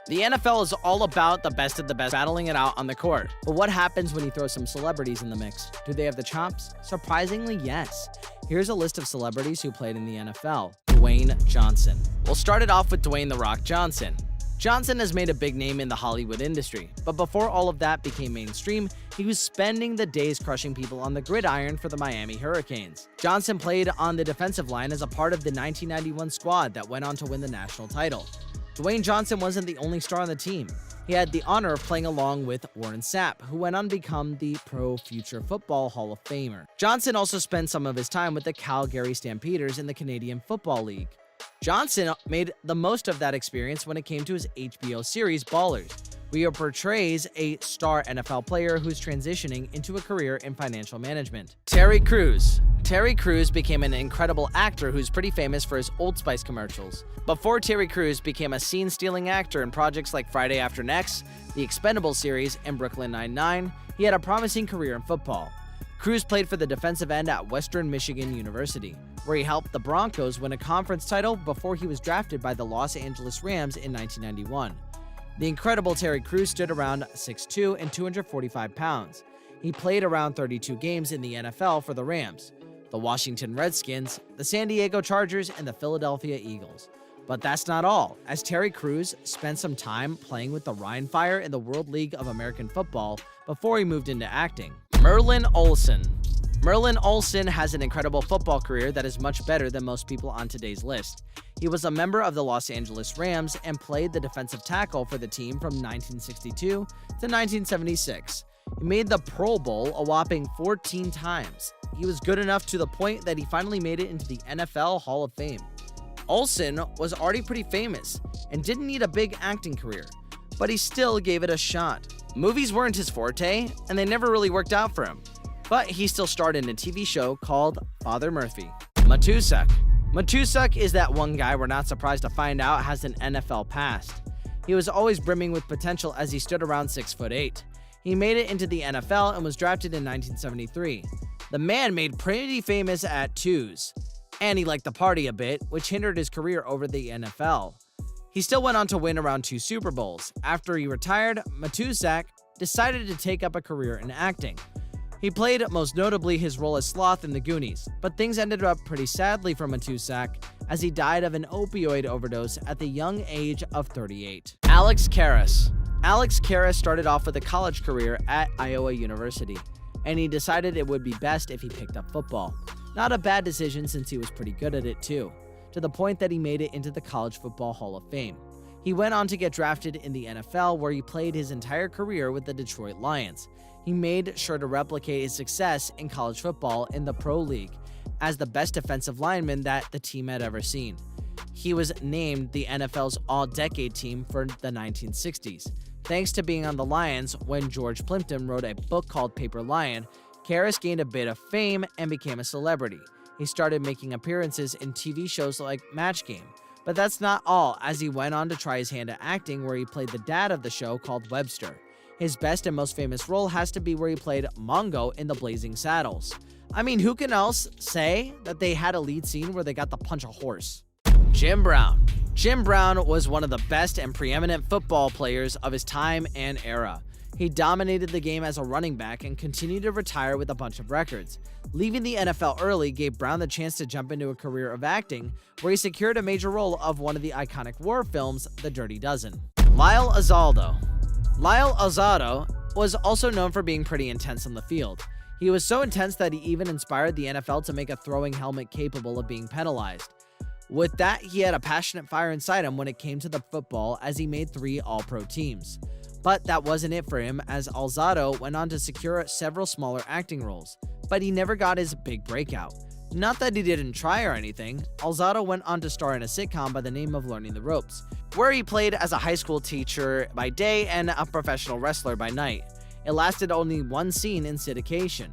The NFL is all about the best of the best battling it out on the court. But what happens when you throw some celebrities in the mix? Do they have the chops? Surprisingly, yes. Here's a list of celebrities who played in the NFL. Dwayne Johnson. We'll start it off with Dwayne "The Rock" Johnson. Johnson has made a big name in the Hollywood industry, but before all of that became mainstream, he was spending the days crushing people on the gridiron for the Miami Hurricanes. Johnson played on the defensive line as a part of the 1991 squad that went on to win the national title. Dwayne Johnson wasn't the only star on the team. He had the honor of playing along with Warren Sapp, who went on to become the Pro Future Football Hall of Famer. Johnson also spent some of his time with the Calgary Stampeders in the Canadian Football League. Johnson made the most of that experience when it came to his HBO series Ballers, where he portrays a star NFL player who's transitioning into a career in financial management. Terry Crews. Terry Crews became an incredible actor who's pretty famous for his Old Spice commercials. Before Terry Crews became a scene-stealing actor in projects like Friday After Next, the Expendables series, and Brooklyn Nine-Nine, he had a promising career in football. Crews played for the defensive end at Western Michigan University, where he helped the Broncos win a conference title before he was drafted by the Los Angeles Rams in 1991. The incredible Terry Crews stood around 6'2" and 245 pounds. He played around 32 games in the NFL for the Rams, the Washington Redskins, the San Diego Chargers, and the Philadelphia Eagles. But that's not all, as Terry Crews spent some time playing with the Rhine Fire in the World League of American Football before he moved into acting. Merlin Olsen. Merlin Olsen has an incredible football career that is much better than most people on today's list. He was a member of the Los Angeles Rams and played the defensive tackle for the team from 1962 to 1976. He made the Pro Bowl a whopping 14 times. He was good enough to the point that he finally made it into the NFL Hall of Fame. Olsen was already pretty famous and didn't need a big acting career, but he still gave it a shot. Movies weren't his forte, and they never really worked out for him, but he still starred in a TV show called Father Murphy. Matusek. Matusek is that one guy we're not surprised to find out has an NFL past. He was always brimming with potential as he stood around 6'8". He made it into the NFL and was drafted in 1973. The man made pretty famous at twos, and he liked to party a bit, which hindered his career over the NFL. He still went on to win around 2 Super Bowls. After he retired, Matusek decided to take up a career in acting. He played most notably his role as Sloth in The Goonies, but things ended up pretty sadly for Matusek as he died of an opioid overdose at the young age of 38. Alex Karras. Alex Karras started off with a college career at Iowa University, and he decided it would be best if he picked up football. Not a bad decision since he was pretty good at it too, to the point that he made it into the College Football Hall of Fame. He went on to get drafted in the NFL, where he played his entire career with the Detroit Lions. He made sure to replicate his success in college football in the Pro League as the best defensive lineman that the team had ever seen. He was named the NFL's All-Decade Team for the 1960s. Thanks to being on the Lions when George Plimpton wrote a book called Paper Lion, Karras gained a bit of fame and became a celebrity. He started making appearances in TV shows like Match Game. But that's not all, as he went on to try his hand at acting, where he played the dad of the show called Webster. His best and most famous role has to be where he played Mongo in The Blazing Saddles. I mean, who can else say that they had a lead scene where they got to punch a horse? Jim Brown. Jim Brown was one of the best and preeminent football players of his time and era. He dominated the game as a running back and continued to retire with a bunch of records. Leaving the NFL early gave Brown the chance to jump into a career of acting, where he secured a major role of one of the iconic war films, The Dirty Dozen. Lyle Alzado. Lyle Alzado was also known for being pretty intense on the field. He was so intense that he even inspired the NFL to make a throwing helmet capable of being penalized. With that, he had a passionate fire inside him when it came to the football, as he made 3 All-Pro teams. But that wasn't it for him, as Alzado went on to secure several smaller acting roles, but he never got his big breakout. Not that he didn't try or anything, Alzado went on to star in a sitcom by the name of Learning the Ropes, where he played as a high school teacher by day and a professional wrestler by night. It lasted only 1 scene in syndication,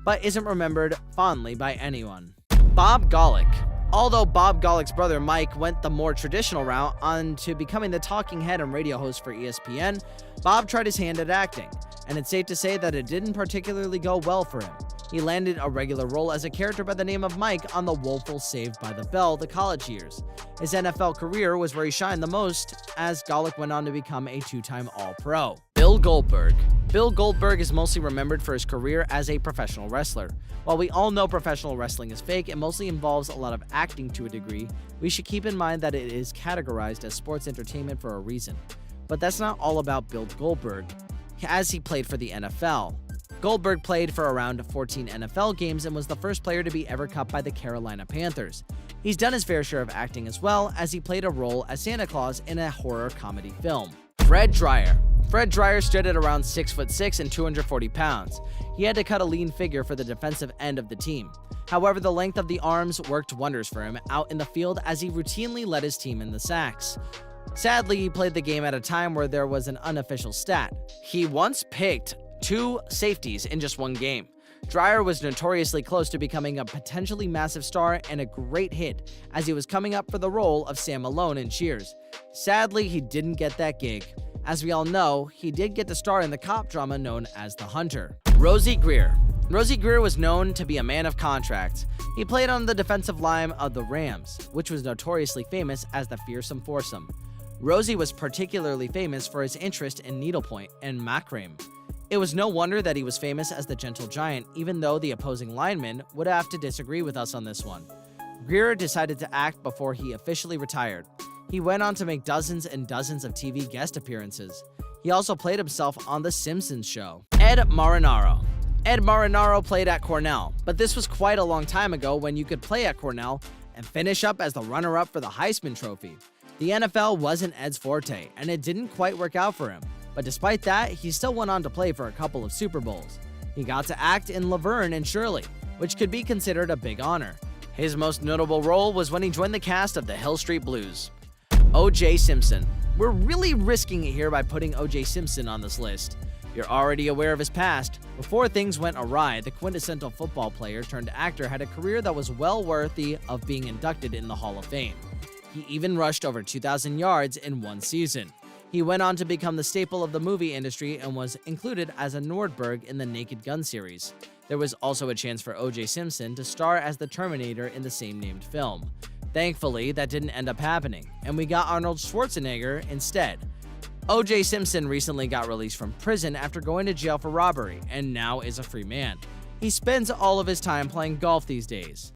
but isn't remembered fondly by anyone. Bob Golic. Although Bob Golic's brother Mike went the more traditional route on to becoming the talking head and radio host for ESPN, Bob tried his hand at acting, and it's safe to say that it didn't particularly go well for him. He landed a regular role as a character by the name of Mike on the woeful Saved by the Bell the college years. His NFL career was where he shined the most, as Golic went on to become a two-time All-Pro. Bill Goldberg. Bill Goldberg is mostly remembered for his career as a professional wrestler. While we all know professional wrestling is fake and mostly involves a lot of acting to a degree, we should keep in mind that it is categorized as sports entertainment for a reason. But that's not all about Bill Goldberg, as he played for the NFL. Goldberg played for around 14 NFL games and was the first player to be ever cut by the Carolina Panthers. He's done his fair share of acting as well, as he played a role as Santa Claus in a horror comedy film. Fred Dreyer. Fred Dreyer stood at around 6'6" and 240 pounds. He had to cut a lean figure for the defensive end of the team. However, the length of the arms worked wonders for him out in the field, as he routinely led his team in the sacks. Sadly, he played the game at a time where there was an unofficial stat. He once picked 2 safeties in just one game. Dreyer was notoriously close to becoming a potentially massive star and a great hit, as he was coming up for the role of Sam Malone in Cheers. Sadly, he didn't get that gig. As we all know, he did get to star in the cop drama known as The Hunter. Rosie Greer. Rosie Greer was known to be a man of contracts. He played on the defensive line of the Rams, which was notoriously famous as the Fearsome Foursome. Rosie was particularly famous for his interest in needlepoint and macrame. It was no wonder that he was famous as the Gentle Giant, even though the opposing linemen would have to disagree with us on this one. Greer decided to act before he officially retired. He went on to make dozens and dozens of TV guest appearances. He also played himself on The Simpsons show. Ed Morinaro. Ed Morinaro played at Cornell, but this was quite a long time ago when you could play at Cornell and finish up as the runner-up for the Heisman Trophy. The NFL wasn't Ed's forte, and it didn't quite work out for him. But despite that, he still went on to play for a couple of Super Bowls. He got to act in Laverne and Shirley, which could be considered a big honor. His most notable role was when he joined the cast of the Hill Street Blues. O.J. Simpson. We're really risking it here by putting O.J. Simpson on this list. You're already aware of his past. Before things went awry, the quintessential football player turned actor had a career that was well worthy of being inducted in the Hall of Fame. He even rushed over 2,000 yards in one season. He went on to become the staple of the movie industry and was included as a Nordberg in the Naked Gun series. There was also a chance for O.J. Simpson to star as the Terminator in the same named film. Thankfully, that didn't end up happening, and we got Arnold Schwarzenegger instead. O.J. Simpson recently got released from prison after going to jail for robbery, and now is a free man. He spends all of his time playing golf these days.